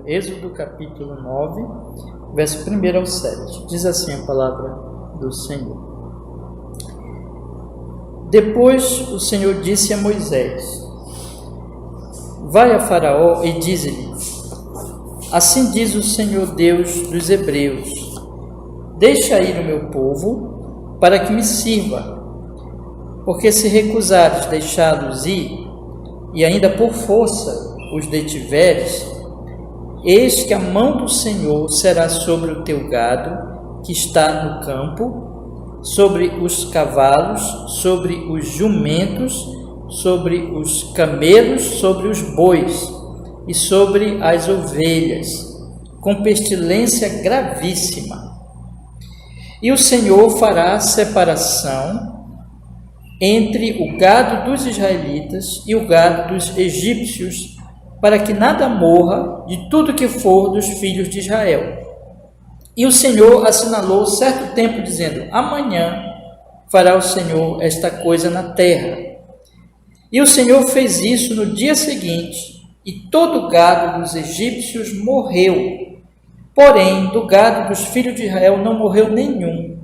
Êxodo capítulo 9, verso 1 ao 7. Diz assim a palavra do Senhor. Depois o Senhor disse a Moisés: Vai a Faraó e dize-lhe: Assim diz o Senhor Deus dos Hebreus: Deixa ir o meu povo para que me sirva, porque se recusares deixá-los ir, e ainda por força os detiveres, eis que a mão do Senhor será sobre o teu gado que está no campo, sobre os cavalos, sobre os jumentos, sobre os camelos, sobre os bois e sobre as ovelhas, com pestilência gravíssima. E o Senhor fará separação entre o gado dos israelitas e o gado dos egípcios, para que nada morra de tudo que for dos filhos de Israel. E o Senhor assinalou certo tempo, dizendo: Amanhã fará o Senhor esta coisa na terra. E o Senhor fez isso no dia seguinte, e todo o gado dos egípcios morreu. Porém, do gado dos filhos de Israel não morreu nenhum.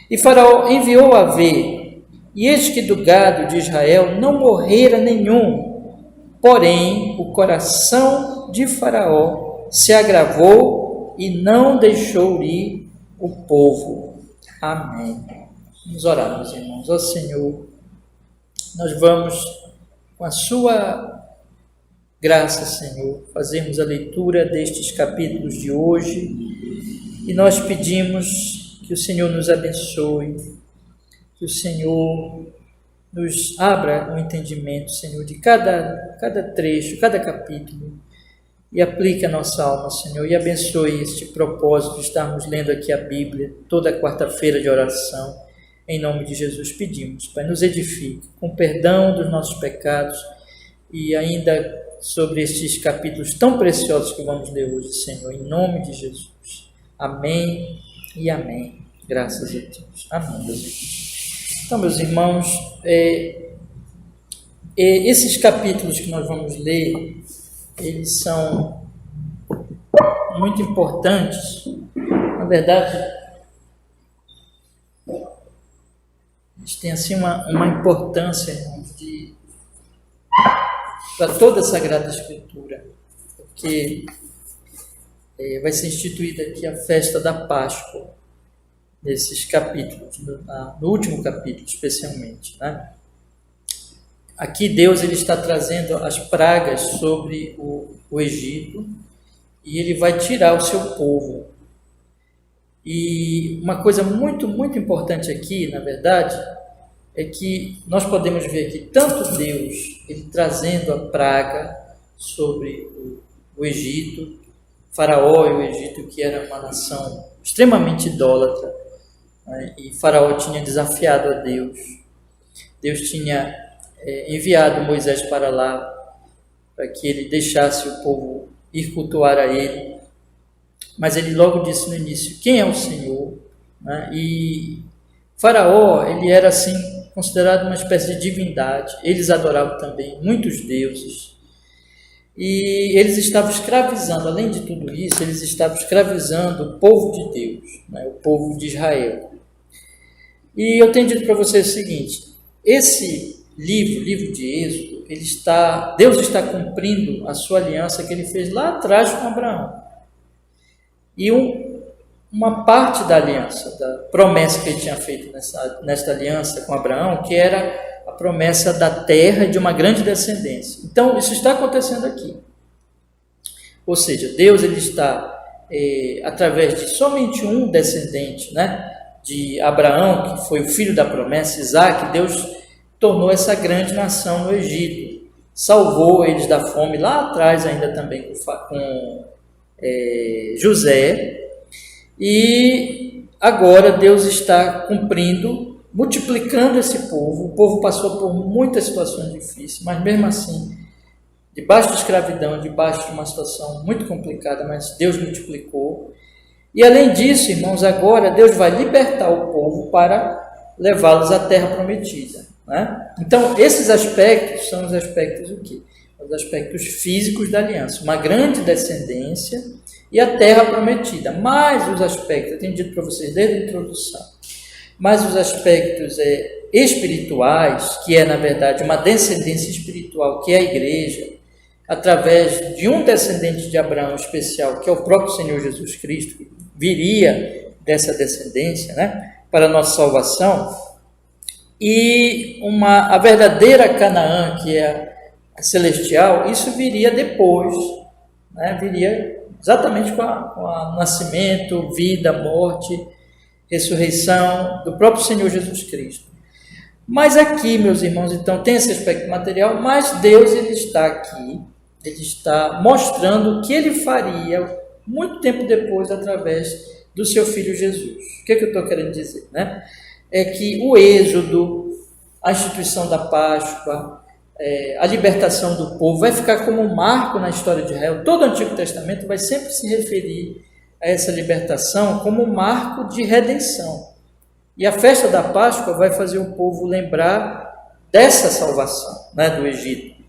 E Faraó enviou a ver, e eis que do gado de Israel não morrera nenhum. Porém, o coração de Faraó se agravou e não deixou ir o povo. Amém. Vamos orar, meus irmãos. Ó Senhor, nós vamos, com a sua graça, Senhor, fazermos a leitura destes capítulos de hoje, e nós pedimos que o Senhor nos abençoe, que o Senhor nos abra o entendimento, Senhor, de cada trecho, cada capítulo, e aplique a nossa alma, Senhor, e abençoe este propósito de estarmos lendo aqui a Bíblia, toda quarta-feira de oração. Em nome de Jesus pedimos, Pai, nos edifique com perdão dos nossos pecados, e ainda sobre estes capítulos tão preciosos que vamos ler hoje, Senhor, em nome de Jesus. Amém e amém. Graças a Deus. Amém, meus irmãos. Então, meus irmãos, esses capítulos que nós vamos ler, eles são muito importantes. Na verdade, eles têm assim uma importância, irmãos, para toda a Sagrada Escritura, porque vai ser instituída aqui a festa da Páscoa, nesses capítulos, no último capítulo especialmente, né? Aqui Deus ele está trazendo as pragas sobre o Egito, e ele vai tirar o seu povo. E uma coisa muito, muito importante aqui, na verdade, é que nós podemos ver aqui tanto Deus ele trazendo a praga sobre o Egito, Faraó e o Egito, que era uma nação extremamente idólatra, né? E Faraó tinha desafiado a Deus. Deus tinha enviado Moisés para lá, para que ele deixasse o povo ir cultuar a ele, mas ele logo disse no início: quem é o Senhor? Né? E Faraó, ele era assim considerado uma espécie de divindade. Eles adoravam também muitos deuses, e eles estavam escravizando, além de tudo isso, eles estavam escravizando o povo de Deus, né? O povo de Israel. E eu tenho dito para vocês o seguinte: esse livro de Êxodo, Deus está cumprindo a sua aliança que ele fez lá atrás com Abraão. E uma parte da aliança, da promessa que ele tinha feito nesta aliança com Abraão, que era a promessa da terra e de uma grande descendência. Então, isso está acontecendo aqui. Ou seja, Deus ele está, através de somente um descendente, né, de Abraão, que foi o filho da promessa, Isaac, Deus tornou essa grande nação no Egito, salvou eles da fome lá atrás, ainda também com José, e agora Deus está cumprindo, multiplicando esse povo. O povo passou por muitas situações difíceis, mas mesmo assim, debaixo de escravidão, debaixo de uma situação muito complicada, mas Deus multiplicou. E além disso, irmãos, agora Deus vai libertar o povo para levá-los à terra prometida, né? Então, esses aspectos são os aspectos o quê? os aspectos físicos da aliança, uma grande descendência e a terra prometida, mais os aspectos, eu tenho dito para vocês desde a introdução, mais os aspectos espirituais, que é na verdade uma descendência espiritual, que é a igreja, através de um descendente de Abraão especial, que é o próprio Senhor Jesus Cristo, que viria dessa descendência, né, para a nossa salvação, e a verdadeira Canaã, que é a celestial, isso viria depois, né, viria exatamente com o nascimento, vida, morte, ressurreição do próprio Senhor Jesus Cristo. Mas aqui, meus irmãos, então tem esse aspecto material, mas Deus ele está aqui, ele está mostrando o que ele faria muito tempo depois através do seu Filho Jesus. O que eu estou querendo dizer? Né? É que o êxodo, a instituição da Páscoa, a libertação do povo vai ficar como um marco na história de Israel. Todo o Antigo Testamento vai sempre se referir a essa libertação como um marco de redenção. E a festa da Páscoa vai fazer o povo lembrar dessa salvação, né, do Egito.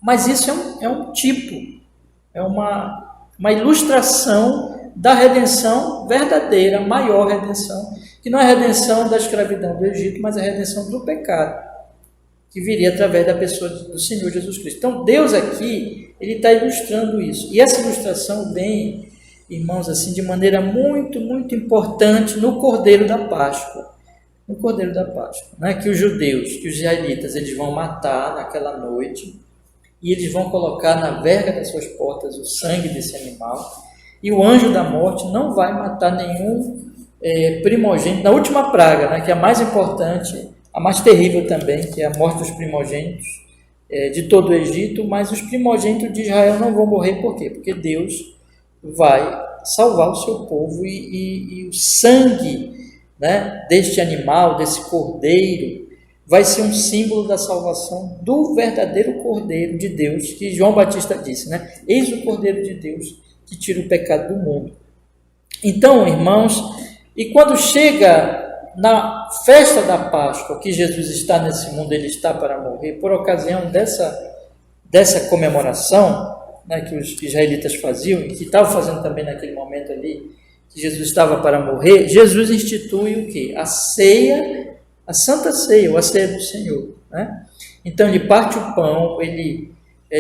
Mas isso é um tipo, é uma ilustração da redenção verdadeira, maior redenção, que não é a redenção da escravidão do Egito, mas a redenção do pecado, que viria através da pessoa do Senhor Jesus Cristo. Então, Deus aqui, ele está ilustrando isso. E essa ilustração vem, irmãos, assim, de maneira muito, muito importante no Cordeiro da Páscoa. No Cordeiro da Páscoa, né? Que os judeus, que os israelitas, eles vão matar naquela noite, e eles vão colocar na verga das suas portas o sangue desse animal, e o anjo da morte não vai matar nenhum primogênito, na última praga, né, que é a mais importante, a mais terrível também, que é a morte dos primogênitos de todo o Egito, mas os primogênitos de Israel não vão morrer, por quê? Porque Deus vai salvar o seu povo e o sangue, né, deste animal, desse cordeiro, vai ser um símbolo da salvação do verdadeiro Cordeiro de Deus, que João Batista disse, né? Eis o Cordeiro de Deus que tira o pecado do mundo. Então, irmãos, e quando chega na festa da Páscoa, que Jesus está nesse mundo, ele está para morrer, por ocasião dessa comemoração, né, que os israelitas faziam, e que estavam fazendo também naquele momento ali, que Jesus estava para morrer, Jesus institui o quê? A ceia, a Santa Ceia, ou a ceia do Senhor, né? Então ele parte o pão, ele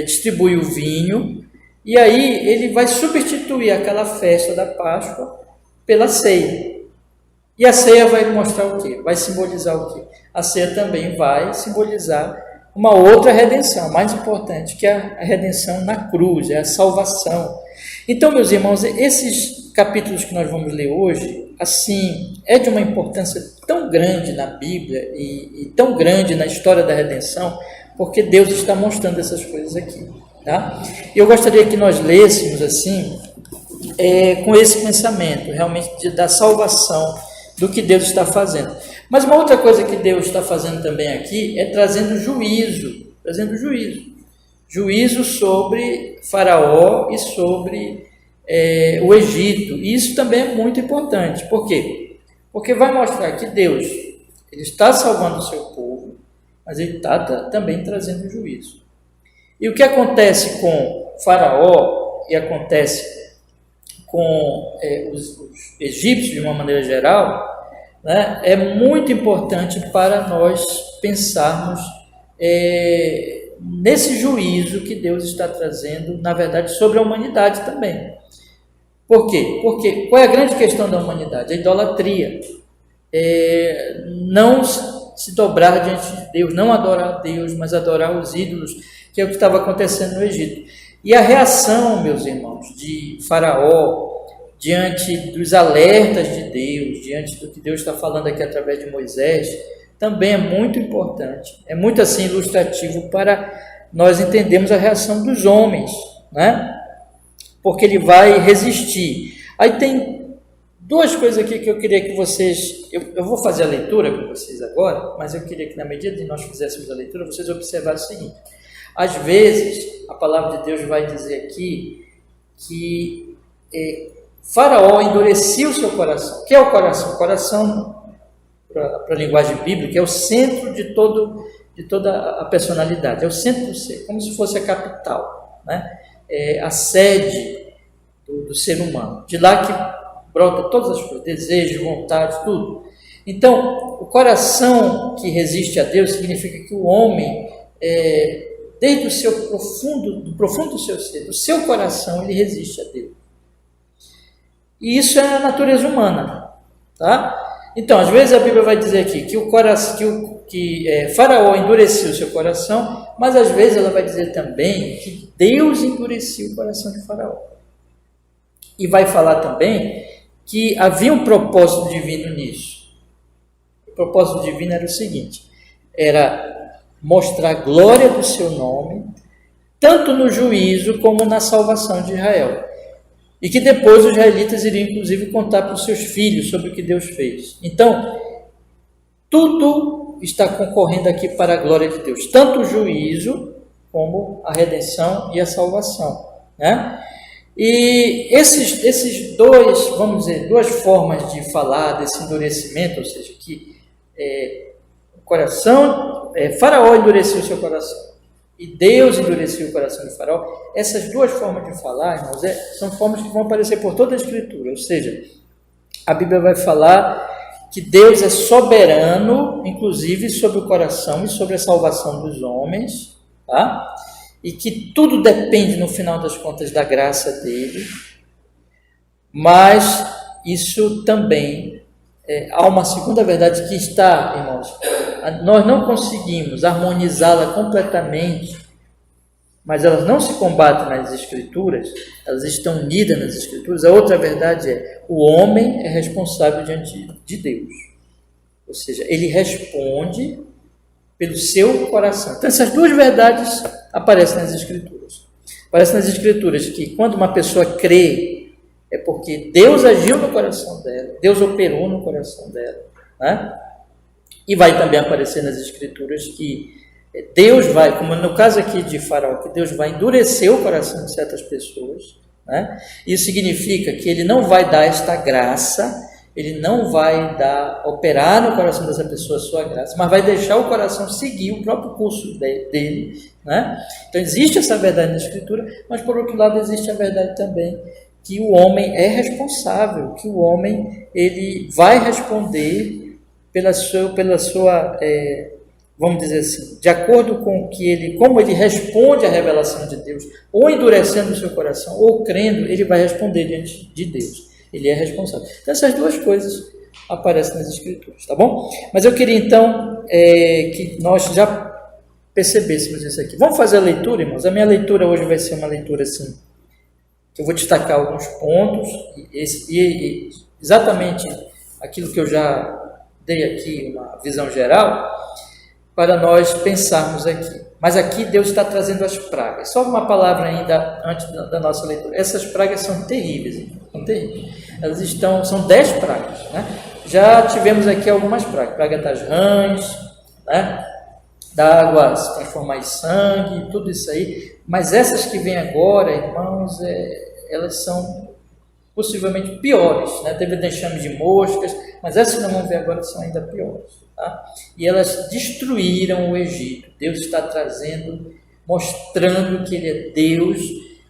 distribui o vinho, e aí ele vai substituir aquela festa da Páscoa pela ceia. E a ceia vai mostrar o quê? Vai simbolizar o quê? A ceia também vai simbolizar uma outra redenção, mais importante, que é a redenção na cruz, é a salvação. Então, meus irmãos, esses capítulos que nós vamos ler hoje, assim, é de uma importância tão grande na Bíblia e tão grande na história da redenção, porque Deus está mostrando essas coisas aqui, tá? Eu gostaria que nós lêssemos assim, com esse pensamento, realmente da salvação, do que Deus está fazendo. Mas uma outra coisa que Deus está fazendo também aqui é trazendo juízo sobre Faraó e sobre o Egito. E isso também é muito importante. Por quê? Porque vai mostrar que Deus ele está salvando o seu povo, mas ele está também trazendo juízo. E o que acontece com Faraó e acontece com os egípcios de uma maneira geral, né, é muito importante para nós pensarmos nesse juízo que Deus está trazendo, na verdade, sobre a humanidade também. Por quê? Porque qual é a grande questão da humanidade? A idolatria. Não se dobrar diante de Deus, não adorar a Deus, mas adorar os ídolos, que é o que estava acontecendo no Egito. E a reação, meus irmãos, de Faraó, diante dos alertas de Deus, diante do que Deus está falando aqui através de Moisés, também é muito importante, é muito assim ilustrativo para nós entendermos a reação dos homens, né? Porque ele vai resistir. Aí tem duas coisas aqui que eu queria que vocês, eu vou fazer a leitura com vocês agora, mas eu queria que na medida de nós fizéssemos a leitura, vocês observassem o seguinte: às vezes a palavra de Deus vai dizer aqui que Faraó endurecia o seu coração. O que é o coração? O coração, para a linguagem bíblica, é o centro de todo de toda a personalidade, é o centro do ser, como se fosse a capital, né? É a sede do ser humano, de lá que brota todas as coisas, desejos, vontades, tudo. Então, o coração que resiste a Deus significa que o homem, desde o seu profundo do seu ser, do seu coração, ele resiste a Deus. E isso é a natureza humana, tá? Então, às vezes a Bíblia vai dizer aqui que Faraó endureceu o seu coração, mas às vezes ela vai dizer também que Deus endureceu o coração de Faraó. E vai falar também que havia um propósito divino nisso. O propósito divino era o seguinte: era mostrar a glória do seu nome, tanto no juízo como na salvação de Israel. E que depois os israelitas iriam, inclusive, contar para os seus filhos sobre o que Deus fez. Então, tudo está concorrendo aqui para a glória de Deus. Tanto o juízo, como a redenção e a salvação, né? E esses dois, vamos dizer, duas formas de falar desse endurecimento, ou seja, que o coração, Faraó endureceu o seu coração. E Deus endureceu o coração de Faraó. Essas duas formas de falar, irmãos, são formas que vão aparecer por toda a Escritura. Ou seja, a Bíblia vai falar que Deus é soberano, inclusive sobre o coração e sobre a salvação dos homens, tá? E que tudo depende, no final das contas, da graça dele. Mas isso também há uma segunda verdade que está, irmãos, nós não conseguimos harmonizá-la completamente, mas elas não se combatem nas Escrituras, elas estão unidas nas Escrituras. A outra verdade o homem é responsável diante de Deus, ou seja, ele responde pelo seu coração. Então essas duas verdades aparecem nas Escrituras. Aparece nas Escrituras que quando uma pessoa crê, é porque Deus agiu no coração dela, Deus operou no coração dela, né? E vai também aparecer nas Escrituras que Deus vai, como no caso aqui de Faraó, que Deus vai endurecer o coração de certas pessoas, né? Isso significa que ele não vai dar esta graça, ele não vai operar no coração dessa pessoa a sua graça, mas vai deixar o coração seguir o próprio curso dele, né? Então existe essa verdade na Escritura, mas por outro lado existe a verdade também que o homem é responsável, que o homem ele vai responder pela sua vamos dizer assim, de acordo com como ele responde à revelação de Deus, ou endurecendo o seu coração, ou crendo, ele vai responder diante de Deus. Ele é responsável. Então essas duas coisas aparecem nas Escrituras, tá bom? Mas eu queria então que nós já percebêssemos isso aqui. Vamos fazer a leitura, irmãos? A minha leitura hoje vai ser uma leitura assim, que eu vou destacar alguns pontos, e exatamente aquilo que eu já dei aqui, uma visão geral, para nós pensarmos aqui. Mas aqui Deus está trazendo as pragas. Só uma palavra ainda antes da nossa leitura. Essas pragas são terríveis, são terríveis. São 10 pragas, né? Já tivemos aqui algumas pragas. Praga das rãs, né? Da água se transformar em sangue, tudo isso aí. Mas essas que vêm agora, irmãos, elas são possivelmente piores, né? Teve enxame de moscas, mas essas que nós vamos ver agora são ainda piores, tá? E elas destruíram o Egito. Deus está trazendo, mostrando que Ele é Deus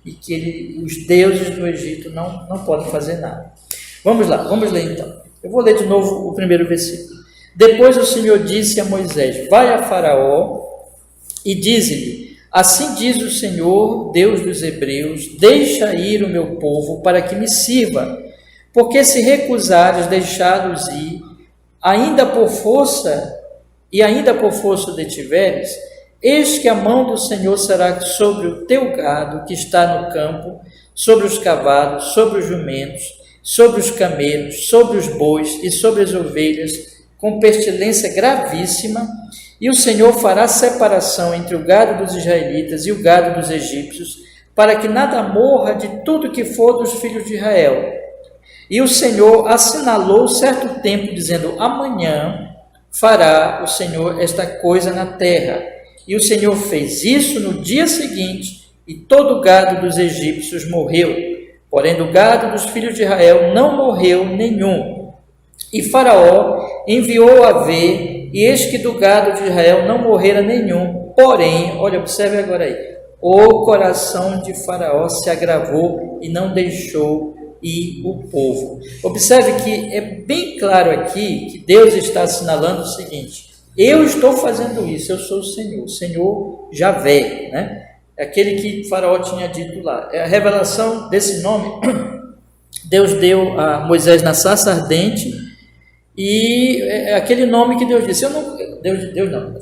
e que os deuses do Egito não podem fazer nada. Vamos lá, vamos ler então. Eu vou ler de novo o primeiro versículo. Depois o Senhor disse a Moisés: vai a Faraó e dize-lhe: assim diz o Senhor, Deus dos Hebreus, deixa ir o meu povo para que me sirva, porque se recusares deixá-los ir, ainda por força o detiveres, eis que a mão do Senhor será sobre o teu gado que está no campo, sobre os cavalos, sobre os jumentos, sobre os camelos, sobre os bois e sobre as ovelhas, com pestilência gravíssima. E o Senhor fará separação entre o gado dos israelitas e o gado dos egípcios, para que nada morra de tudo que for dos filhos de Israel. E o Senhor assinalou certo tempo, dizendo: amanhã fará o Senhor esta coisa na terra. E o Senhor fez isso no dia seguinte, e todo o gado dos egípcios morreu. Porém, do gado dos filhos de Israel não morreu nenhum. E Faraó enviou a ver e eis que do gado de Israel não morrera nenhum, porém, olha, observe agora aí, o coração de Faraó se agravou e não deixou ir o povo. Observe que é bem claro aqui que Deus está assinalando o seguinte: eu estou fazendo isso, eu sou o Senhor Javé, né? É aquele que Faraó tinha dito lá. É a revelação desse nome, Deus deu a Moisés na sarça ardente, e é aquele nome que Deus disse,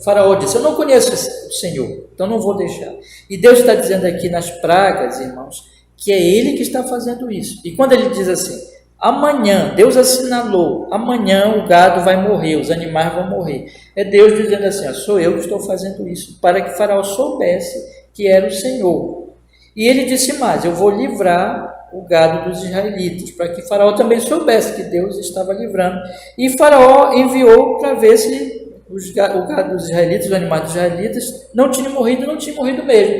Faraó disse, eu não conheço o Senhor, então não vou deixar. E Deus está dizendo aqui nas pragas, irmãos, que é Ele que está fazendo isso. E quando Ele diz assim, amanhã, Deus assinalou, amanhã o gado vai morrer, os animais vão morrer. É Deus dizendo assim, sou eu que estou fazendo isso, para que Faraó soubesse que era o Senhor. E Ele disse mais, eu vou livrar o gado dos israelitas, para que Faraó também soubesse que Deus estava livrando. E Faraó enviou para ver se o gado dos israelitas, os animais dos israelitas, não tinha morrido mesmo.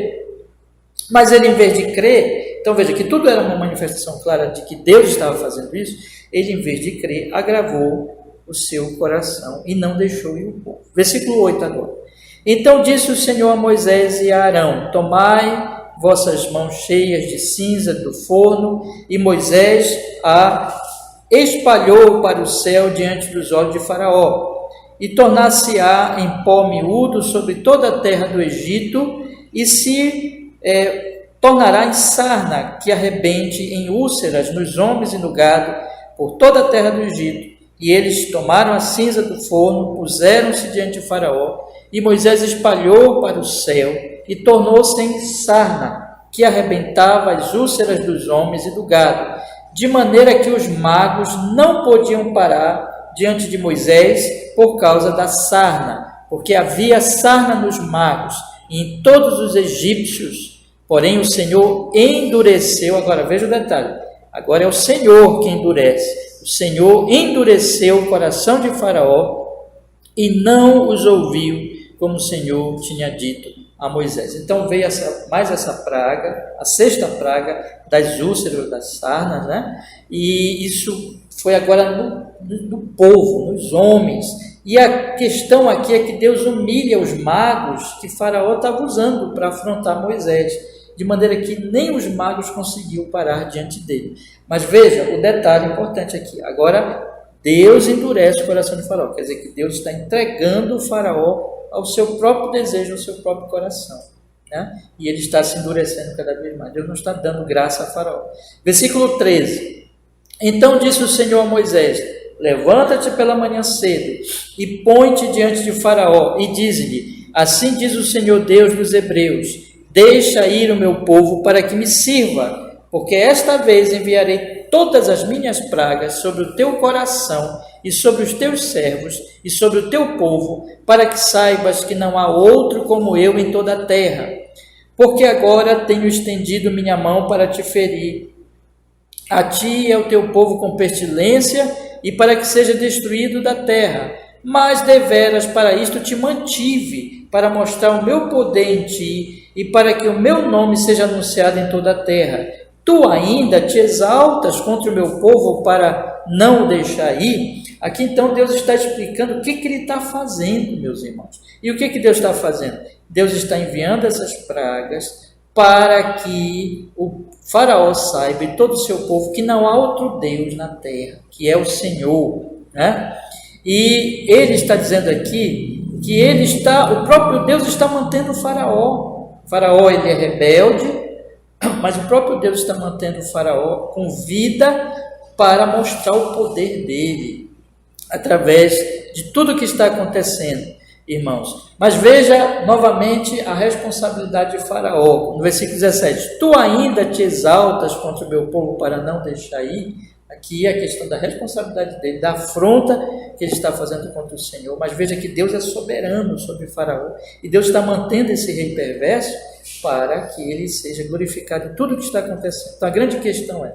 Mas ele, em vez de crer, então veja que tudo era uma manifestação clara de que Deus estava fazendo isso, ele, em vez de crer, agravou o seu coração e não deixou ir o povo. Versículo 8 agora. Então disse o Senhor a Moisés e a Arão, tomai vossas mãos cheias de cinza do forno, e Moisés a espalhou para o céu diante dos olhos de Faraó, e tornar-se-á em pó miúdo sobre toda a terra do Egito, e se tornará em sarna que arrebente em úlceras nos homens e no gado por toda a terra do Egito. E eles tomaram a cinza do forno, puseram-se diante de Faraó, e Moisés espalhou para o céu, e tornou-se em sarna, que arrebentava as úlceras dos homens e do gado, de maneira que os magos não podiam parar diante de Moisés por causa da sarna, porque havia sarna nos magos e em todos os egípcios. Porém o Senhor endureceu, agora veja o detalhe, agora é o Senhor que endurece, o Senhor endureceu o coração de Faraó e não os ouviu, como o Senhor tinha dito a Moisés. Então veio mais essa praga, a sexta praga das úlceras, das sarnas, né? E isso foi agora no povo, nos homens. E a questão aqui é que Deus humilha os magos que Faraó estava usando para afrontar Moisés, de maneira que nem os magos conseguiam parar diante dele. Mas veja o detalhe importante aqui. Agora Deus endurece o coração de Faraó, quer dizer que Deus está entregando o Faraó ao seu próprio desejo, ao seu próprio coração, né? E ele está se endurecendo cada vez mais. Deus não está dando graça a Faraó. Versículo 13. Então disse o Senhor a Moisés, levanta-te pela manhã cedo e põe-te diante de Faraó e dize-lhe, assim diz o Senhor Deus dos Hebreus, deixa ir o meu povo para que me sirva, porque esta vez enviarei todas as minhas pragas sobre o teu coração e sobre os teus servos e sobre o teu povo, para que saibas que não há outro como eu em toda a terra. Porque agora tenho estendido minha mão para te ferir, a ti e ao teu povo com pestilência, e para que seja destruído da terra. Mas deveras para isto te mantive, para mostrar o meu poder em ti, e para que o meu nome seja anunciado em toda a terra. Tu ainda te exaltas contra o meu povo para não o deixar ir? Aqui então Deus está explicando o que ele está fazendo, meus irmãos. E o que Deus está fazendo? Deus está enviando essas pragas para que o Faraó saiba e todo o seu povo que não há outro Deus na terra, que é o Senhor, né? E ele está dizendo aqui que o próprio Deus está mantendo o Faraó. O Faraó ele é rebelde, mas o próprio Deus está mantendo o Faraó com vida para mostrar o poder dele, através de tudo que está acontecendo, irmãos. Mas veja novamente a responsabilidade de Faraó, no versículo 17, tu ainda te exaltas contra o meu povo para não deixar ir. Aqui é a questão da responsabilidade dele, da afronta que ele está fazendo contra o Senhor. Mas veja que Deus é soberano sobre Faraó, e Deus está mantendo esse rei perverso para que ele seja glorificado em tudo que está acontecendo. Então a grande questão é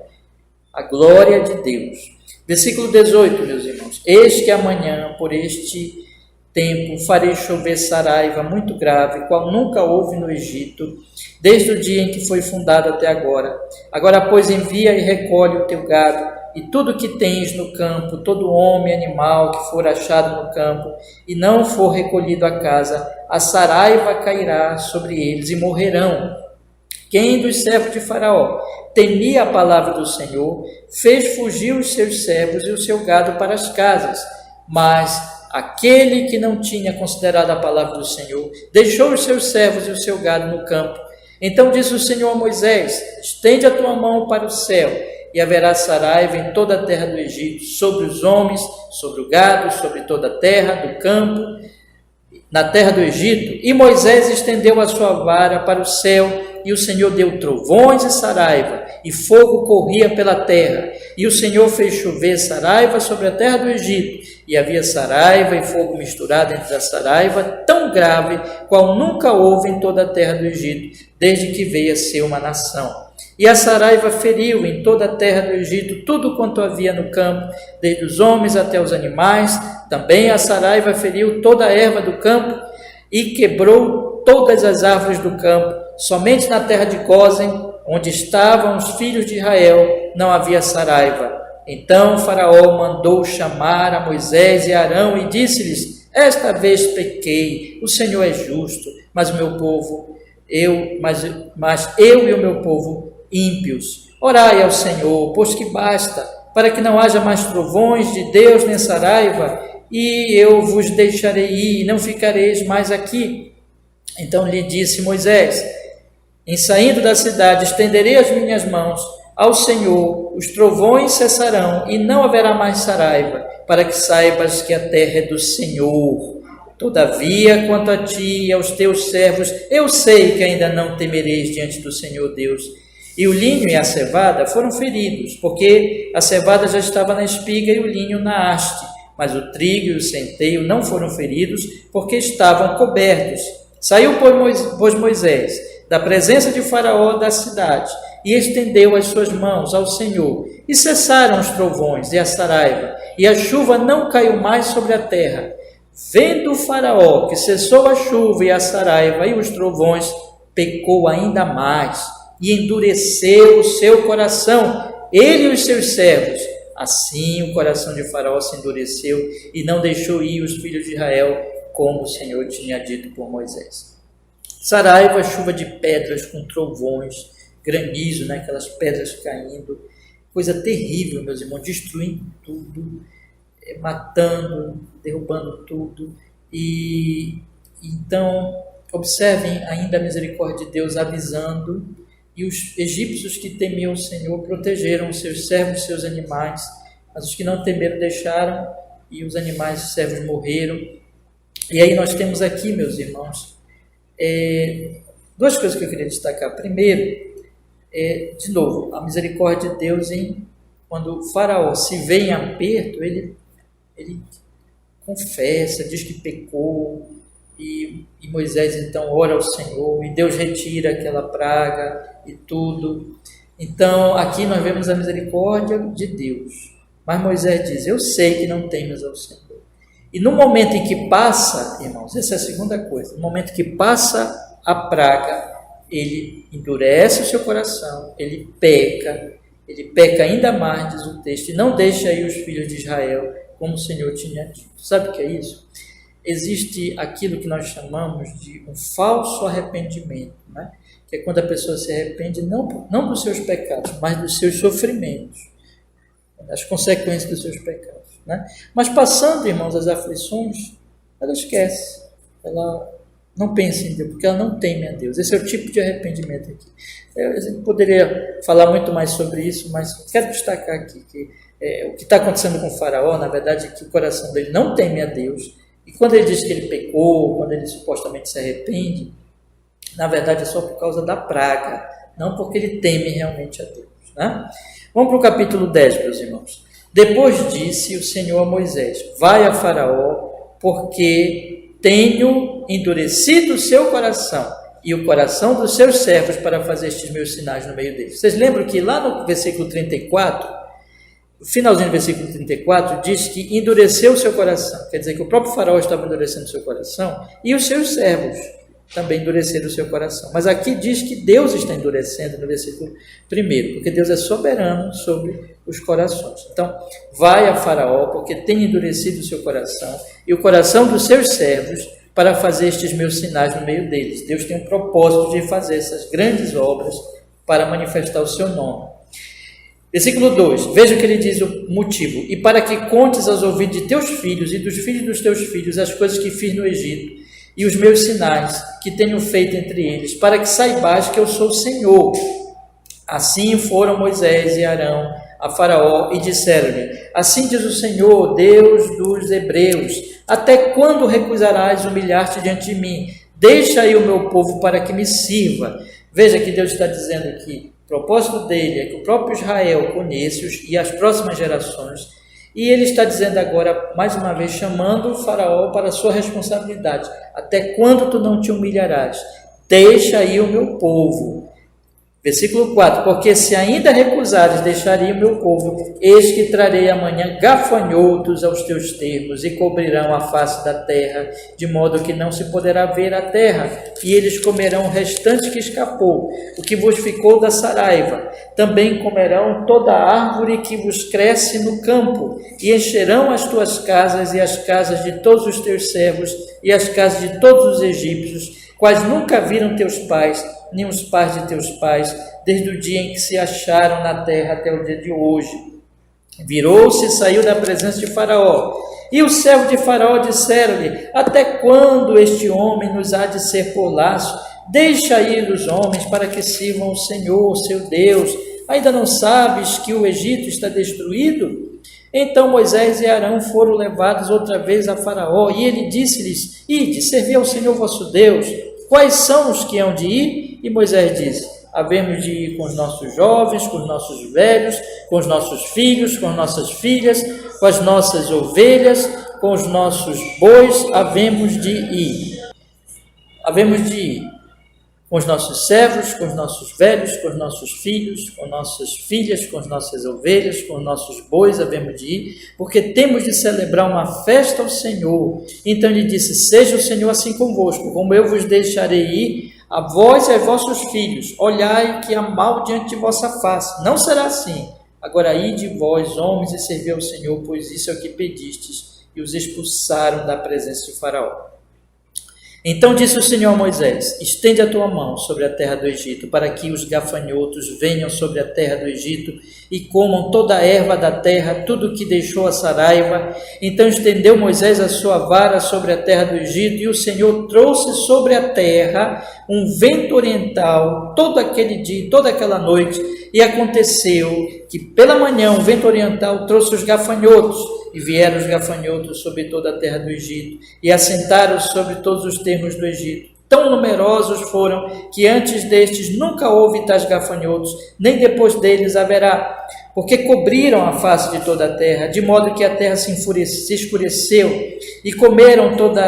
a glória de Deus. Versículo 18, meus irmãos, eis que amanhã, por este tempo, farei chover saraiva muito grave, qual nunca houve no Egito, desde o dia em que foi fundado até agora. Agora, pois, envia e recolhe o teu gado, e tudo que tens no campo, todo homem e animal que for achado no campo e não for recolhido à casa, a saraiva cairá sobre eles e morrerão. Quem dos servos de Faraó temia a palavra do Senhor, fez fugir os seus servos e o seu gado para as casas, mas aquele que não tinha considerado a palavra do Senhor, deixou os seus servos e o seu gado no campo. Então disse o Senhor a Moisés: estende a tua mão para o céu, e haverá saraiva em toda a terra do Egito, sobre os homens, sobre o gado, sobre toda a terra do campo, na terra do Egito. E Moisés estendeu a sua vara para o céu, e o Senhor deu trovões e saraiva, e fogo corria pela terra. E o Senhor fez chover saraiva sobre a terra do Egito, e havia saraiva e fogo misturado entre a saraiva, tão grave qual nunca houve em toda a terra do Egito, desde que veio a ser uma nação. E a saraiva feriu em toda a terra do Egito tudo quanto havia no campo, desde os homens até os animais. Também a saraiva feriu toda a erva do campo e quebrou todas as árvores do campo. Somente na terra de Gósen, onde estavam os filhos de Israel, não havia saraiva. Então Faraó mandou chamar a Moisés e Arão e disse-lhes: esta vez pequei, o Senhor é justo, mas eu e o meu povo ímpios. Orai ao Senhor, pois que basta, para que não haja mais trovões de Deus nem saraiva, e eu vos deixarei ir, e não ficareis mais aqui. Então lhe disse Moisés: em saindo da cidade estenderei as minhas mãos ao Senhor, os trovões cessarão, e não haverá mais saraiva, para que saibas que a terra é do Senhor. Todavia, quanto a ti e aos teus servos, eu sei que ainda não temereis diante do Senhor Deus. E o linho e a cevada foram feridos, porque a cevada já estava na espiga e o linho na haste, mas o trigo e o centeio não foram feridos, porque estavam cobertos. Saiu, pois, Moisés da presença de Faraó da cidade, e estendeu as suas mãos ao Senhor, e cessaram os trovões e a saraiva, e a chuva não caiu mais sobre a terra. Vendo o Faraó que cessou a chuva e a saraiva e os trovões, pecou ainda mais, e endureceu o seu coração, ele e os seus servos. Assim o coração de Faraó se endureceu, e não deixou ir os filhos de Israel, como o Senhor tinha dito por Moisés. Saraiva, chuva de pedras com trovões, granizo, né? Aquelas pedras caindo, coisa terrível, meus irmãos, destruindo tudo, matando, derrubando tudo. E então observem ainda a misericórdia de Deus avisando, e os egípcios que temiam o Senhor protegeram os seus servos e seus animais, mas os que não temeram deixaram, e os animais e servos morreram. E aí nós temos aqui, meus irmãos, duas coisas que eu queria destacar. Primeiro, de novo, a misericórdia de Deus quando o Faraó se vê em aperto, ele confessa, diz que pecou, e Moisés então ora ao Senhor, e Deus retira aquela praga e tudo. Então aqui nós vemos a misericórdia de Deus, mas Moisés diz: eu sei que não temes ao Senhor. E no momento em que passa, irmãos, essa é a segunda coisa, no momento que passa a praga, ele endurece o seu coração, ele peca ainda mais, diz o texto, e não deixa aí os filhos de Israel, como o Senhor tinha dito. Sabe o que é isso? Existe aquilo que nós chamamos de um falso arrependimento, né? Que é quando a pessoa se arrepende não dos seus pecados, mas dos seus sofrimentos, das consequências dos seus pecados, né? Mas passando, irmãos, as aflições, ela esquece, ela não pensa em Deus, porque ela não teme a Deus. Esse é o tipo de arrependimento aqui. A gente poderia falar muito mais sobre isso, mas quero destacar aqui que o que está acontecendo com o Faraó, na verdade, é que o coração dele não teme a Deus, e quando ele diz que ele pecou, quando ele supostamente se arrepende, na verdade é só por causa da praga, não porque ele teme realmente a Deus, né? Vamos para o capítulo 10, meus irmãos. Depois disse o Senhor a Moisés: vai a Faraó, porque tenho endurecido o seu coração e o coração dos seus servos para fazer estes meus sinais no meio deles. Vocês lembram que lá no versículo 34, o finalzinho do versículo 34, diz que endureceu o seu coração, quer dizer que o próprio Faraó estava endurecendo o seu coração, e os seus servos, também endureceram o seu coração. Mas aqui diz que Deus está endurecendo no versículo 1, porque Deus é soberano sobre os corações. Então, vai a Faraó, porque tem endurecido o seu coração e o coração dos seus servos, para fazer estes meus sinais no meio deles. Deus tem um propósito de fazer essas grandes obras para manifestar o seu nome. Versículo 2, veja o que ele diz o motivo. E para que contes aos ouvidos de teus filhos e dos filhos dos teus filhos as coisas que fiz no Egito e os meus sinais que tenho feito entre eles, para que saibais que eu sou o Senhor. Assim foram Moisés e Arão a Faraó e disseram-lhe: assim diz o Senhor, Deus dos Hebreus, até quando recusarás humilhar-te diante de mim? Deixa aí o meu povo para que me sirva. Veja que Deus está dizendo aqui, o propósito dele é que o próprio Israel conheça-os e as próximas gerações, e ele está dizendo agora, mais uma vez, chamando o Faraó para a sua responsabilidade. Até quando tu não te humilharás? Deixa aí o meu povo. Versículo 4, porque se ainda recusares, deixarei o meu povo, eis que trarei amanhã gafanhotos aos teus termos, e cobrirão a face da terra, de modo que não se poderá ver a terra, e eles comerão o restante que escapou, o que vos ficou da saraiva. Também comerão toda a árvore que vos cresce no campo, e encherão as tuas casas e as casas de todos os teus servos, e as casas de todos os egípcios, quais nunca viram teus pais, nem os pais de teus pais, desde o dia em que se acharam na terra até o dia de hoje. Virou-se e saiu da presença de Faraó. E o servo de Faraó disseram-lhe: até quando este homem nos há de ser por laço? Deixa ir os homens para que sirvam o Senhor, seu Deus. Ainda não sabes que o Egito está destruído? Então Moisés e Arão foram levados outra vez a Faraó, e ele disse-lhes: ide, servi ao Senhor vosso Deus. Quais são os que hão de ir? E Moisés disse: havemos de ir com os nossos jovens, com os nossos velhos, com os nossos filhos, com as nossas filhas, com as nossas ovelhas, com os nossos bois, havemos de ir. Havemos de ir com os nossos servos, com os nossos velhos, com os nossos filhos, com nossas filhas, com as nossas ovelhas, com os nossos bois, havemos de ir, porque temos de celebrar uma festa ao Senhor. Então ele disse: seja o Senhor assim convosco, como eu vos deixarei ir, a vós e a vossos filhos, olhai que há mal diante de vossa face. Não será assim. Agora ide vós, homens, e servi ao Senhor, pois isso é o que pedistes. E os expulsaram da presença de Faraó. Então disse o Senhor a Moisés: estende a tua mão sobre a terra do Egito, para que os gafanhotos venham sobre a terra do Egito e comam toda a erva da terra, tudo o que deixou a saraiva. Então estendeu Moisés a sua vara sobre a terra do Egito, e o Senhor trouxe sobre a terra um vento oriental todo aquele dia e toda aquela noite. E aconteceu que pela manhã o vento oriental trouxe os gafanhotos, e vieram os gafanhotos sobre toda a terra do Egito, e assentaram sobre todos os termos do Egito. Tão numerosos foram, que antes destes nunca houve tais gafanhotos, nem depois deles haverá, porque cobriram a face de toda a terra, de modo que a terra se escureceu, e comeram toda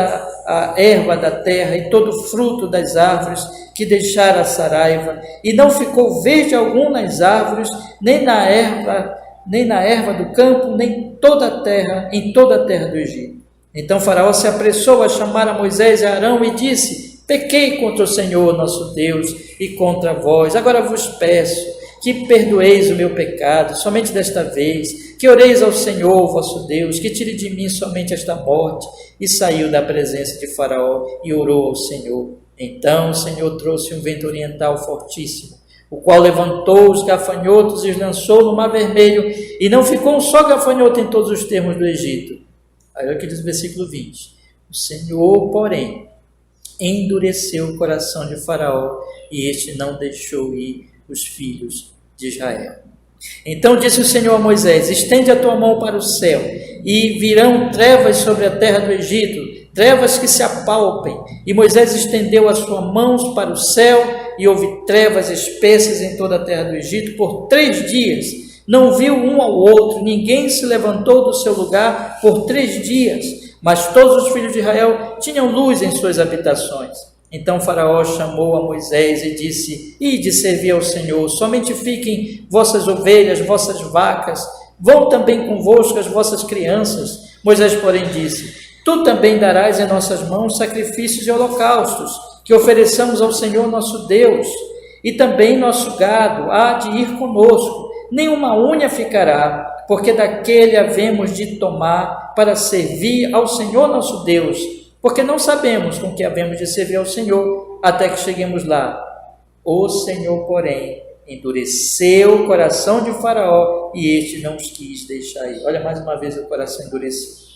a erva da terra, e todo o fruto das árvores, que deixara a saraiva, e não ficou verde algum nas árvores, nem na erva do campo, nem toda a terra, em toda a terra do Egito. Então Faraó se apressou a chamar a Moisés e a Arão e disse: pequei contra o Senhor nosso Deus e contra vós. Agora vos peço que perdoeis o meu pecado, somente desta vez, que oreis ao Senhor vosso Deus, que tire de mim somente esta morte. E saiu da presença de Faraó e orou ao Senhor. Então o Senhor trouxe um vento oriental fortíssimo, o qual levantou os gafanhotos e os lançou no mar vermelho, e não ficou um só gafanhoto em todos os termos do Egito. Aí é o que diz o versículo 20. O Senhor, porém, endureceu o coração de Faraó, e este não deixou ir os filhos de Israel. Então disse o Senhor a Moisés: estende a tua mão para o céu, e virão trevas sobre a terra do Egito, trevas que se apalpem. E Moisés estendeu as suas mãos para o céu, e houve trevas espessas em toda a terra do Egito por 3 dias. Não viu um ao outro, ninguém se levantou do seu lugar por 3 dias. Mas todos os filhos de Israel tinham luz em suas habitações. Então Faraó chamou a Moisés e disse: ide servir ao Senhor, somente fiquem vossas ovelhas, vossas vacas, vão também convosco as vossas crianças. Moisés, porém, disse: tu também darás em nossas mãos sacrifícios e holocaustos. que ofereçamos ao Senhor nosso Deus, e também nosso gado há de ir conosco, nenhuma unha ficará, porque daquele havemos de tomar para servir ao Senhor nosso Deus, porque não sabemos com que havemos de servir ao Senhor, até que cheguemos lá. O Senhor, porém, endureceu o coração de Faraó, e este não os quis deixar ir. Olha, mais uma vez o coração endurecido.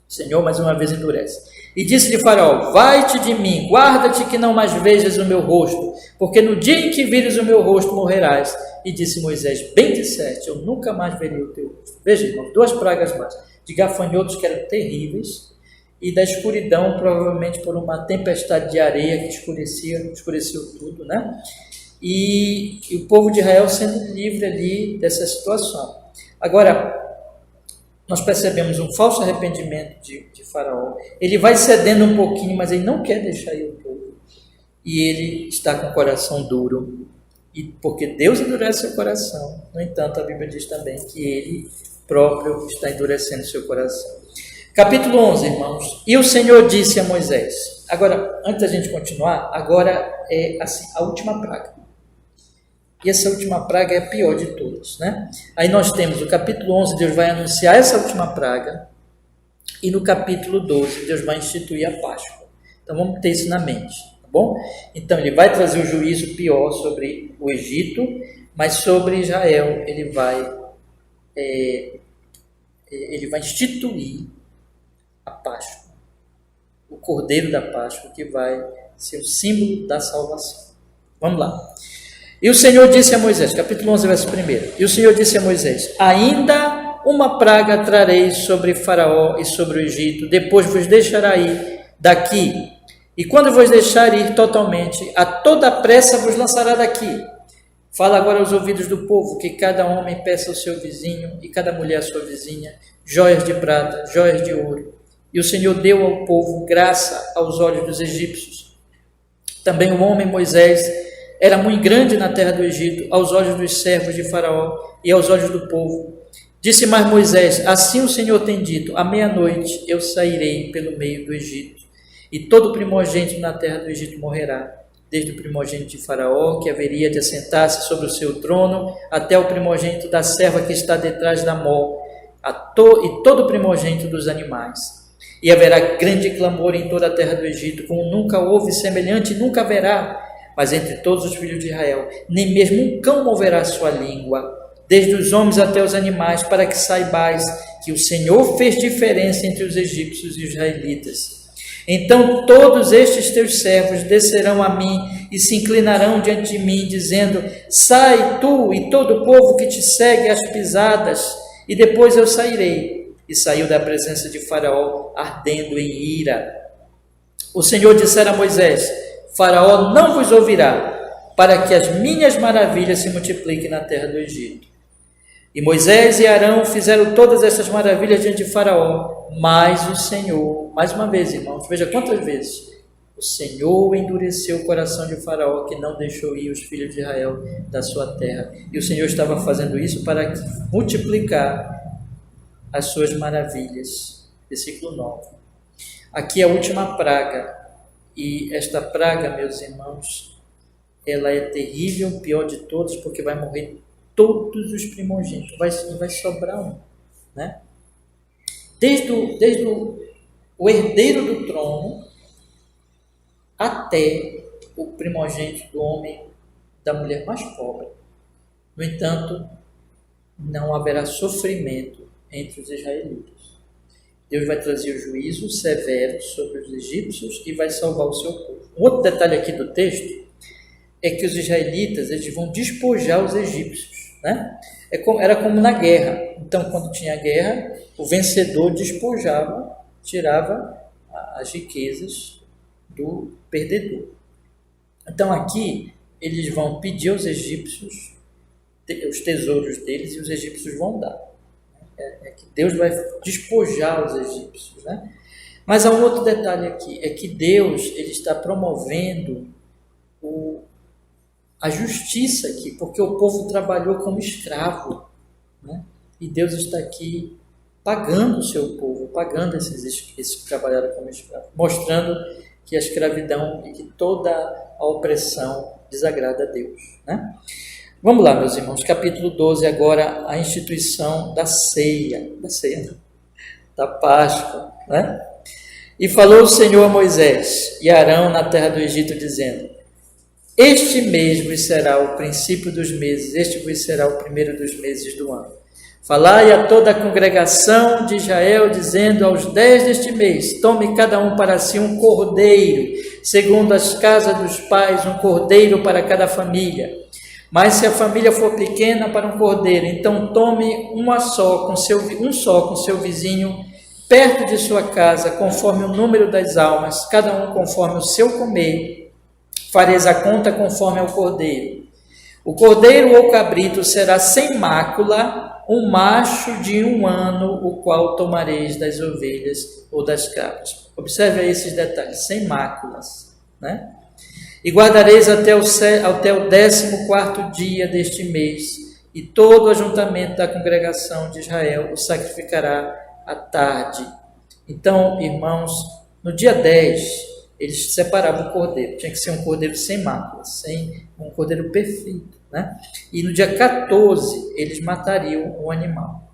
O Senhor mais uma vez endurece. E disse-lhe Faraó: vai-te de mim, guarda-te que não mais vejas o meu rosto, porque no dia em que vires o meu rosto morrerás. E disse Moisés: bem disseste, eu nunca mais verei o teu rosto. Veja, irmãos, 2 pragas mais, de gafanhotos que eram terríveis, e da escuridão, provavelmente por uma tempestade de areia que escureceu tudo, né? E o povo de Israel sendo livre ali dessa situação. Agora, nós percebemos um falso arrependimento de Faraó. Ele vai cedendo um pouquinho, mas ele não quer deixar ir o povo. E ele está com o coração duro. E porque Deus endurece seu coração, no entanto, a Bíblia diz também que ele próprio está endurecendo seu coração. Capítulo 11, irmãos. E o Senhor disse a Moisés. Agora, antes da gente continuar, agora é assim, a última praga. E essa última praga é a pior de todas, né? Aí nós temos o capítulo 11, Deus vai anunciar essa última praga, e no capítulo 12, Deus vai instituir a Páscoa. Então vamos ter isso na mente, tá bom? Então ele vai trazer o juízo pior sobre o Egito, mas sobre Israel ele vai instituir a Páscoa, o Cordeiro da Páscoa, que vai ser o símbolo da salvação. Vamos lá. E o Senhor disse a Moisés, capítulo 11, verso 1. E o Senhor disse a Moisés: ainda uma praga trarei sobre Faraó e sobre o Egito, depois vos deixará ir daqui. E quando vos deixar ir totalmente, a toda pressa vos lançará daqui. Fala agora aos ouvidos do povo, que cada homem peça ao seu vizinho e cada mulher à sua vizinha joias de prata, joias de ouro. E o Senhor deu ao povo graça aos olhos dos egípcios. Também o homem Moisés era muito grande na terra do Egito, aos olhos dos servos de Faraó e aos olhos do povo. Disse mais Moisés: assim o Senhor tem dito, à meia-noite eu sairei pelo meio do Egito, e todo primogênito na terra do Egito morrerá, desde o primogênito de Faraó, que haveria de assentar-se sobre o seu trono, até o primogênito da serva que está detrás da mó, e todo o primogênito dos animais. E haverá grande clamor em toda a terra do Egito, como nunca houve semelhante, nunca haverá. Mas entre todos os filhos de Israel, nem mesmo um cão moverá sua língua, desde os homens até os animais, para que saibais que o Senhor fez diferença entre os egípcios e os israelitas. Então todos estes teus servos descerão a mim e se inclinarão diante de mim, dizendo: sai tu e todo o povo que te segue às pisadas, e depois eu sairei. E saiu da presença de Faraó, ardendo em ira. O Senhor dissera a Moisés: Faraó não vos ouvirá, para que as minhas maravilhas se multipliquem na terra do Egito. E Moisés e Arão fizeram todas essas maravilhas diante de Faraó, mas o Senhor, mais uma vez, irmãos, veja quantas vezes, o Senhor endureceu o coração de Faraó, que não deixou ir os filhos de Israel da sua terra. E o Senhor estava fazendo isso para multiplicar as suas maravilhas. Versículo 9. Aqui é a última praga. E esta praga, meus irmãos, ela é terrível, pior de todas, porque vai morrer todos os primogênitos, vai sobrar um, né? Desde o herdeiro do trono até o primogênito do homem, da mulher mais pobre. No entanto, não haverá sofrimento entre os israelitas. Deus vai trazer o juízo severo sobre os egípcios e vai salvar o seu povo. Um outro detalhe aqui do texto é que os israelitas eles vão despojar os egípcios, né? Era como na guerra. Então, quando tinha guerra, o vencedor despojava, tirava as riquezas do perdedor. Então, aqui, eles vão pedir aos egípcios os tesouros deles e os egípcios vão dar. É que Deus vai despojar os egípcios, né? Mas há um outro detalhe aqui, é que Deus ele está promovendo a justiça aqui, porque o povo trabalhou como escravo, né? E Deus está aqui pagando o seu povo, pagando esses que trabalharam como escravo, mostrando que a escravidão e que toda a opressão desagrada a Deus, né? Vamos lá, meus irmãos, capítulo 12, agora a instituição da ceia, da Páscoa, né? E falou o Senhor a Moisés e a Arão na terra do Egito, dizendo: este mês vos será o princípio dos meses, este vos será o primeiro dos meses do ano. Falai a toda a congregação de Israel, dizendo: aos 10 deste mês, tome cada um para si um cordeiro, segundo as casas dos pais, um cordeiro para cada família. Mas se a família for pequena para um cordeiro, então tome um só com seu vizinho, perto de sua casa, conforme o número das almas, cada um conforme o seu comer. Fareis a conta conforme ao cordeiro. O cordeiro ou cabrito será sem mácula, um macho de 1 ano, o qual tomareis das ovelhas ou das cabras. Observe aí esses detalhes, sem máculas, né? E guardareis até o 14º dia deste mês, e todo o ajuntamento da congregação de Israel o sacrificará à tarde. Então, irmãos, no dia 10, eles separavam o cordeiro. Tinha que ser um cordeiro sem máculas, um cordeiro perfeito, né? E no dia 14, eles matariam o animal.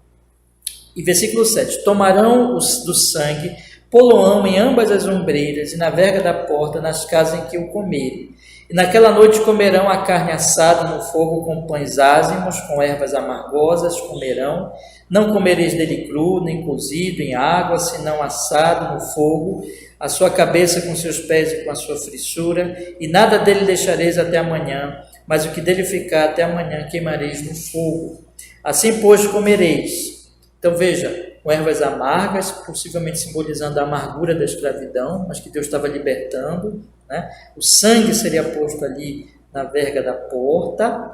E versículo 7, tomarão do sangue, poloão em ambas as ombreiras e na verga da porta, nas casas em que o comerem. E naquela noite comerão a carne assada no fogo com pães ázimos, com ervas amargosas comerão. Não comereis dele cru, nem cozido em água, senão assado no fogo, a sua cabeça com seus pés e com a sua frissura, e nada dele deixareis até amanhã, mas o que dele ficar até amanhã queimareis no fogo. Assim, pois, comereis. Então, veja, com ervas amargas, possivelmente simbolizando a amargura da escravidão, mas que Deus estava libertando, né? O sangue seria posto ali na verga da porta.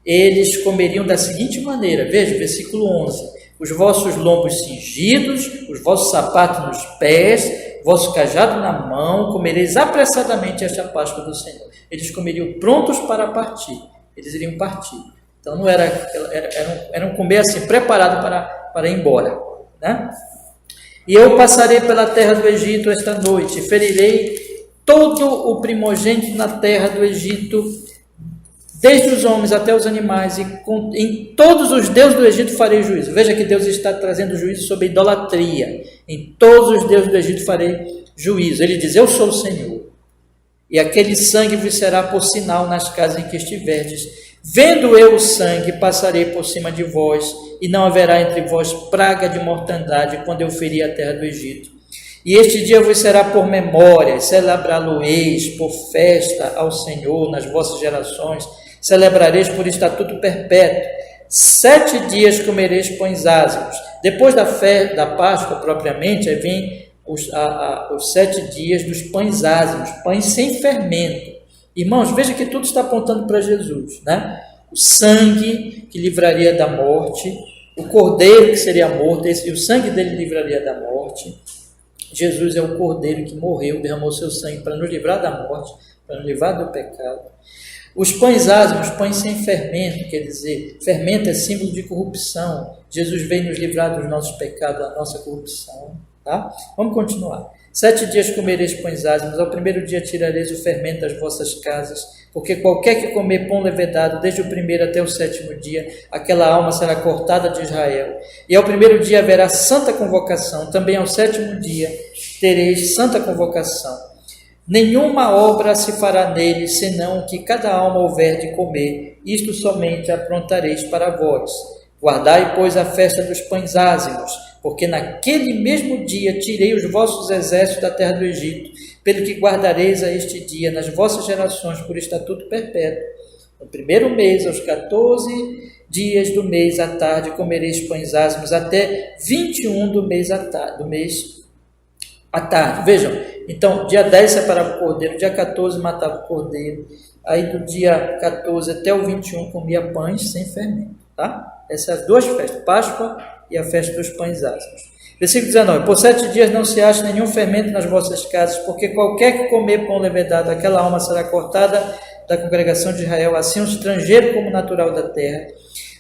Eles comeriam da seguinte maneira, veja, versículo 11, os vossos lombos cingidos, os vossos sapatos nos pés, vosso cajado na mão, comereis apressadamente esta Páscoa do Senhor. Eles comeriam prontos para partir, eles iriam partir. Então não era um comer assim, preparado para ir embora, né? E eu passarei pela terra do Egito esta noite, e ferirei todo o primogênito na terra do Egito, desde os homens até os animais, e em todos os deuses do Egito farei juízo. Veja que Deus está trazendo juízo sobre a idolatria. Em todos os deuses do Egito farei juízo. Ele diz: eu sou o Senhor. E aquele sangue vos será por sinal nas casas em que estiverdes. Vendo eu o sangue, passarei por cima de vós, e não haverá entre vós praga de mortandade, quando eu ferir a terra do Egito. E este dia vos será por memória, celebrá-lo-eis por festa ao Senhor nas vossas gerações, celebrareis por estatuto perpétuo. 7 dias comereis pães ázimos. Depois da Páscoa propriamente, aí vem os 7 dias dos pães ázimos, pães sem fermento. Irmãos, veja que tudo está apontando para Jesus, né? O sangue que livraria da morte, o cordeiro que seria morto, e o sangue dele livraria da morte. Jesus é o cordeiro que morreu, derramou seu sangue para nos livrar da morte, para nos livrar do pecado. Os pães ázimos, pães sem fermento, quer dizer, fermento é símbolo de corrupção. Jesus veio nos livrar dos nossos pecados, da nossa corrupção, tá? Vamos continuar. 7 dias comereis pães ázimos, ao primeiro dia tirareis o fermento das vossas casas, porque qualquer que comer pão levedado, desde o primeiro até o 7º dia, aquela alma será cortada de Israel. E ao primeiro dia haverá santa convocação, também ao 7º dia tereis santa convocação. Nenhuma obra se fará nele, senão o que cada alma houver de comer, isto somente aprontareis para vós. Guardai, pois, a festa dos pães ázimos, porque naquele mesmo dia tirei os vossos exércitos da terra do Egito, pelo que guardareis a este dia nas vossas gerações por estatuto perpétuo. No primeiro mês, aos 14 dias do mês à tarde, comereis pães ázimos, até 21 do mês à tarde. Vejam, então, dia 10 separava o cordeiro, dia 14 matava o cordeiro, aí do dia 14 até o 21 comia pães sem fermento, tá? Essas 2 festas, Páscoa e a festa dos pães ázimos. Versículo 19, por 7 dias não se acha nenhum fermento nas vossas casas, porque qualquer que comer pão levedado, aquela alma será cortada da congregação de Israel, assim um estrangeiro como natural da terra.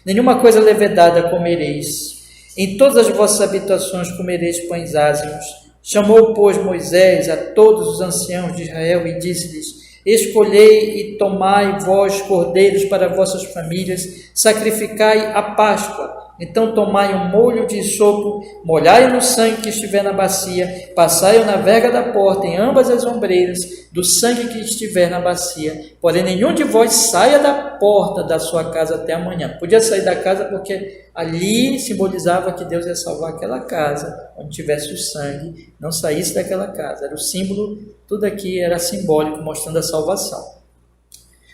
Nenhuma coisa levedada comereis. Em todas as vossas habitações comereis pães ázimos. Chamou, pois, Moisés a todos os anciãos de Israel e disse-lhes: escolhei e tomai vós cordeiros para vossas famílias, sacrificai a Páscoa. Então tomai um molho de isopo, molhai no sangue que estiver na bacia, passai-o na verga da porta, em ambas as ombreiras, do sangue que estiver na bacia. Porém, nenhum de vós saia da porta da sua casa até amanhã. Podia sair da casa porque ali simbolizava que Deus ia salvar aquela casa, onde tivesse o sangue, não saísse daquela casa. Era o símbolo, tudo aqui era simbólico, mostrando a salvação.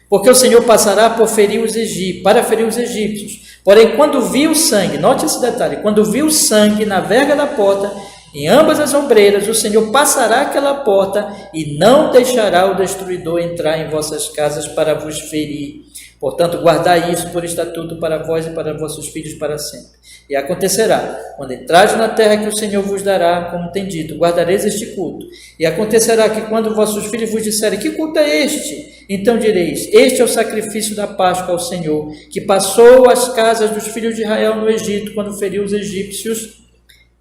Porque o Senhor passará para ferir os egípcios. Porém, quando viu o sangue, note esse detalhe, quando viu o sangue na verga da porta, em ambas as ombreiras, o Senhor passará aquela porta e não deixará o destruidor entrar em vossas casas para vos ferir. Portanto, guardai isso por estatuto para vós e para vossos filhos para sempre. E acontecerá, quando entrardes na terra que o Senhor vos dará, como tem dito, guardareis este culto. E acontecerá que quando vossos filhos vos disserem: que culto é este? Então direis: este é o sacrifício da Páscoa ao Senhor, que passou as casas dos filhos de Israel no Egito, quando feriu os egípcios.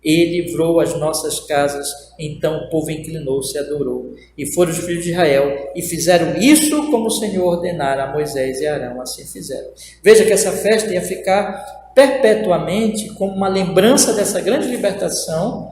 Ele livrou as nossas casas. Então o povo inclinou-se e adorou. E foram os filhos de Israel e fizeram isso como o Senhor ordenara a Moisés e Arão. Assim fizeram. Veja que essa festa ia ficar perpetuamente como uma lembrança dessa grande libertação.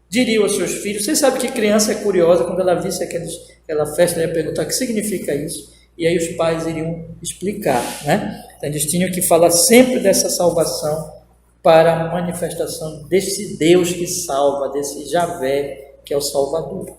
Diriam aos seus filhos. Vocês sabem que criança é curiosa, quando ela visse aquela festa, ela ia perguntar: o que significa isso? E aí os pais iriam explicar, né? Então eles tinham que falar sempre dessa salvação, para a manifestação desse Deus que salva, desse Javé, que é o Salvador.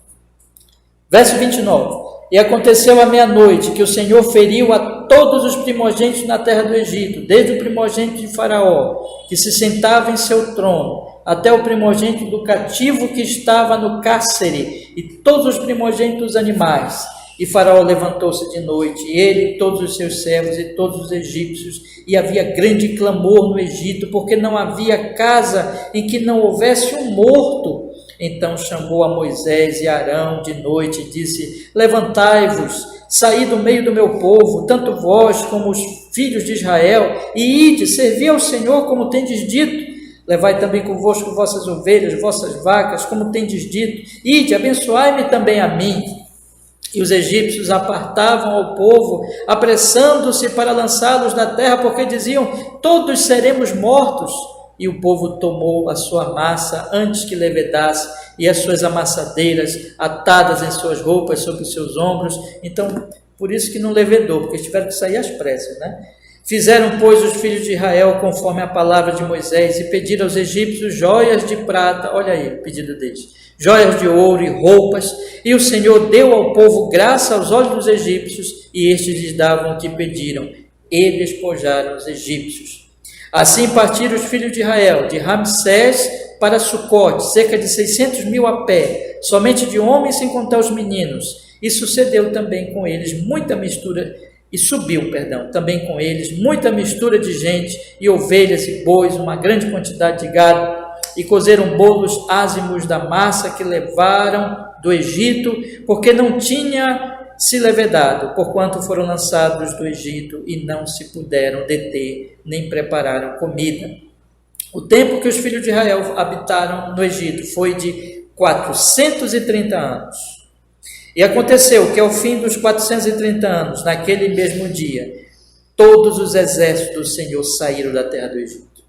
Verso 29. E aconteceu à meia-noite que o Senhor feriu a todos os primogênitos na terra do Egito, desde o primogênito de Faraó, que se sentava em seu trono, até o primogênito do cativo que estava no cárcere, e todos os primogênitos dos animais. E Faraó levantou-se de noite, ele, todos os seus servos e todos os egípcios, e havia grande clamor no Egito, porque não havia casa em que não houvesse um morto. Então chamou a Moisés e Arão de noite e disse: levantai-vos, saí do meio do meu povo, tanto vós como os filhos de Israel, e ide, servi ao Senhor como tendes dito. Levai também convosco vossas ovelhas, vossas vacas, como tendes dito. Ide, abençoai-me também a mim. E os egípcios apartavam ao povo, apressando-se para lançá-los da terra, porque diziam: todos seremos mortos. E o povo tomou a sua massa antes que levedasse, e as suas amassadeiras atadas em suas roupas sobre os seus ombros. Então, por isso que não levedou, porque tiveram que sair às pressas, né? Fizeram, pois, os filhos de Israel conforme a palavra de Moisés, e pediram aos egípcios joias de prata. Olha aí o pedido deles: joias de ouro e roupas. E o Senhor deu ao povo graça aos olhos dos egípcios, e estes lhes davam o que pediram. E despojaram os egípcios. Assim partiram os filhos de Israel de Ramsés para Sucote, cerca de 600.000 a pé, somente de homens, sem contar os meninos. E sucedeu também com eles muita mistura, também com eles muita mistura de gente, e ovelhas e bois, uma grande quantidade de gado. E cozeram bolos ázimos da massa que levaram do Egito, porque não tinha se levedado, porquanto foram lançados do Egito e não se puderam deter, nem prepararam comida. O tempo que os filhos de Israel habitaram no Egito foi de 430 anos. E aconteceu que ao fim dos 430 anos, naquele mesmo dia, todos os exércitos do Senhor saíram da terra do Egito.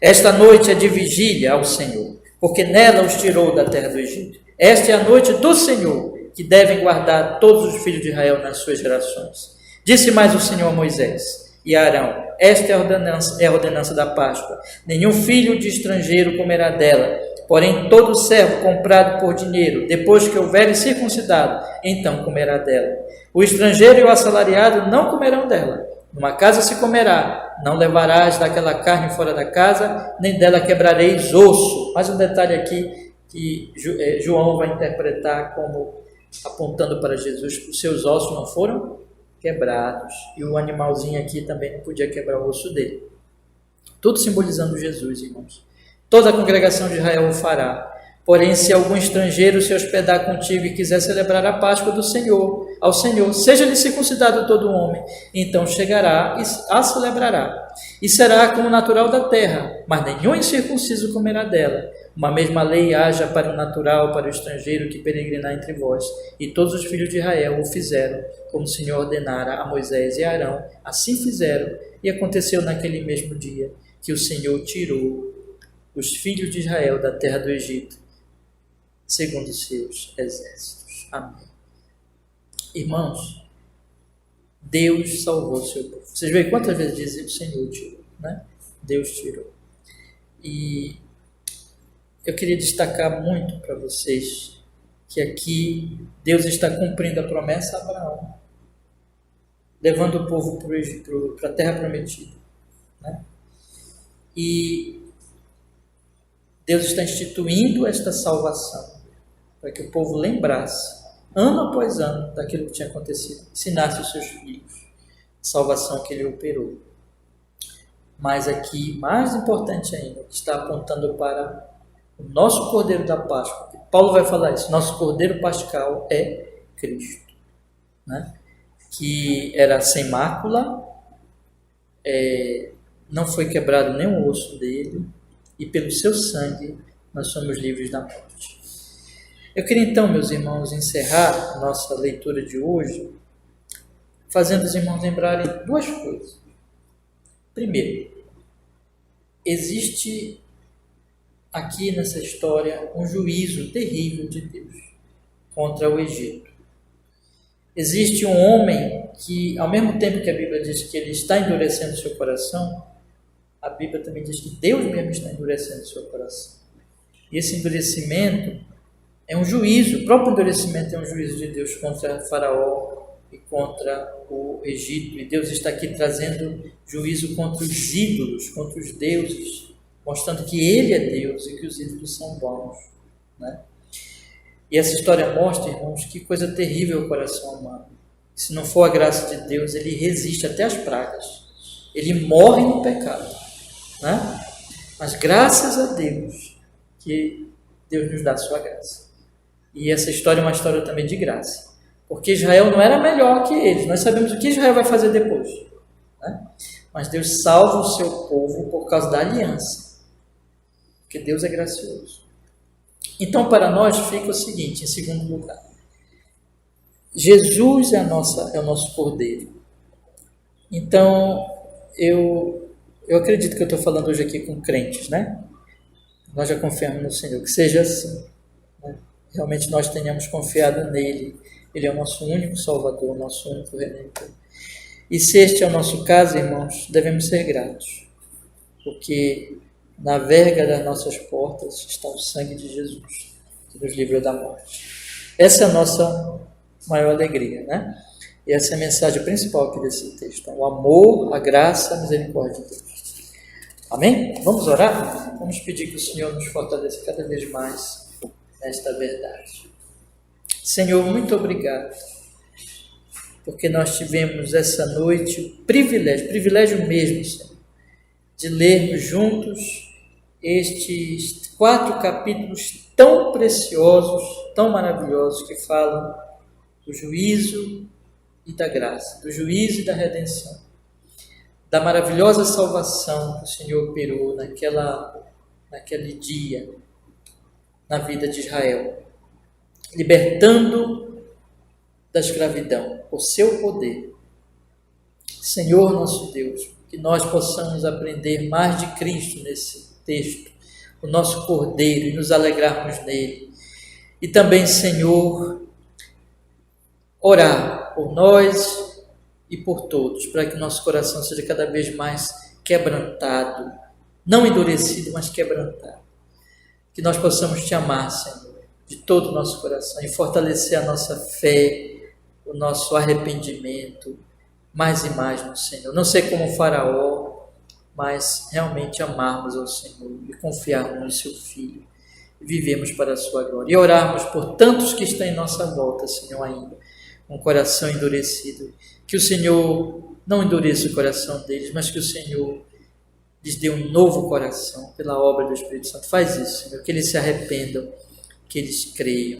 Esta noite é de vigília ao Senhor, porque nela os tirou da terra do Egito. Esta é a noite do Senhor, que devem guardar todos os filhos de Israel nas suas gerações. Disse mais o Senhor a Moisés e a Arão: esta é a ordenança da Páscoa. Nenhum filho de estrangeiro comerá dela, porém todo servo comprado por dinheiro, depois que houver circuncidado, então comerá dela. O estrangeiro e o assalariado não comerão dela. Numa casa se comerá, não levarás daquela carne fora da casa, nem dela quebrareis osso. Mais um detalhe aqui que João vai interpretar como apontando para Jesus: os seus ossos não foram quebrados, e o animalzinho aqui também não podia quebrar o osso dele. Tudo simbolizando Jesus, irmãos. Toda a congregação de Israel o fará. Porém, se algum estrangeiro se hospedar contigo e quiser celebrar a Páscoa do Senhor, ao Senhor, seja-lhe circuncidado todo homem, então chegará e a celebrará. E será como natural da terra, mas nenhum incircunciso comerá dela. uma mesma lei haja para o natural, para o estrangeiro que peregrinar entre vós. E todos os filhos de Israel o fizeram, como o Senhor ordenara a Moisés e a Arão. Assim fizeram, e aconteceu naquele mesmo dia que o Senhor tirou os filhos de Israel da terra do Egito, segundo os seus exércitos. Amém. Irmãos, Deus salvou o seu povo. Vocês veem quantas vezes diz o Senhor tirou, né? Deus tirou. E eu queria destacar muito para vocês que aqui Deus está cumprindo a promessa a Abraão, levando o povo para a terra prometida, né? E Deus está instituindo esta salvação para que o povo lembrasse, ano após ano, daquilo que tinha acontecido, ensinasse os seus filhos a salvação que ele operou. Mas aqui, mais importante ainda, está apontando para o nosso Cordeiro da Páscoa. Paulo vai falar isso. Nosso Cordeiro Pascal é Cristo, né? Que era sem mácula, não foi quebrado nenhum osso dele, e pelo seu sangue nós somos livres da morte. Eu queria então, meus irmãos, encerrar nossa leitura de hoje fazendo os irmãos lembrarem duas coisas. Primeiro, existe aqui nessa história um juízo terrível de Deus contra o Egito. Existe um homem que, ao mesmo tempo que a Bíblia diz que ele está endurecendo seu coração, a Bíblia também diz que Deus mesmo está endurecendo seu coração. E esse endurecimento é um juízo, o próprio endurecimento é um juízo de Deus contra Faraó e contra o Egito. E Deus está aqui trazendo juízo contra os ídolos, contra os deuses, mostrando que Ele é Deus e que os ídolos são vãos, né? E essa história mostra, irmãos, que coisa terrível é o coração humano. Se não for a graça de Deus, ele resiste até às pragas. Ele morre no pecado, né? Mas graças a Deus que Deus nos dá a sua graça. E essa história é uma história também de graça. Porque Israel não era melhor que eles. Nós sabemos o que Israel vai fazer depois, né? Mas Deus salva o seu povo por causa da aliança. Porque Deus é gracioso. Então, para nós fica o seguinte, em segundo lugar. Jesus é o nosso Cordeiro. Então, eu acredito que eu estou falando hoje aqui com crentes, né? Nós já confiamos no Senhor, que seja assim, né? Realmente nós tenhamos confiado nele. Ele é o nosso único Salvador, o nosso único Redentor. E se este é o nosso caso, irmãos, devemos ser gratos, porque na verga das nossas portas está o sangue de Jesus, que nos livrou da morte. Essa é a nossa maior alegria, né? E essa é a mensagem principal aqui desse texto: o amor, a graça, a misericórdia de Deus. Amém? Vamos orar? Vamos pedir que o Senhor nos fortaleça cada vez mais nesta verdade. Senhor, muito obrigado, porque nós tivemos essa noite o privilégio mesmo, Senhor, de lermos juntos estes 4 capítulos tão preciosos, tão maravilhosos, que falam do juízo e da graça, do juízo e da redenção, da maravilhosa salvação que o Senhor operou naquele dia na vida de Israel, libertando da escravidão o seu poder. Senhor nosso Deus, que nós possamos aprender mais de Cristo nesse texto, o nosso Cordeiro, e nos alegrarmos nele. E também, Senhor, orar por nós e por todos, para que nosso coração seja cada vez mais quebrantado, não endurecido, mas quebrantado. Que nós possamos te amar, Senhor, de todo o nosso coração, e fortalecer a nossa fé, o nosso arrependimento, mais e mais no Senhor. Não ser como o Faraó, mas realmente amarmos ao Senhor e confiarmos no seu Filho e vivemos para a sua glória. E orarmos por tantos que estão em nossa volta, Senhor, ainda com o coração endurecido. Que o Senhor não endureça o coração deles, mas que o Senhor lhes dê um novo coração pela obra do Espírito Santo. Faz isso, Senhor, que eles se arrependam, que eles creiam.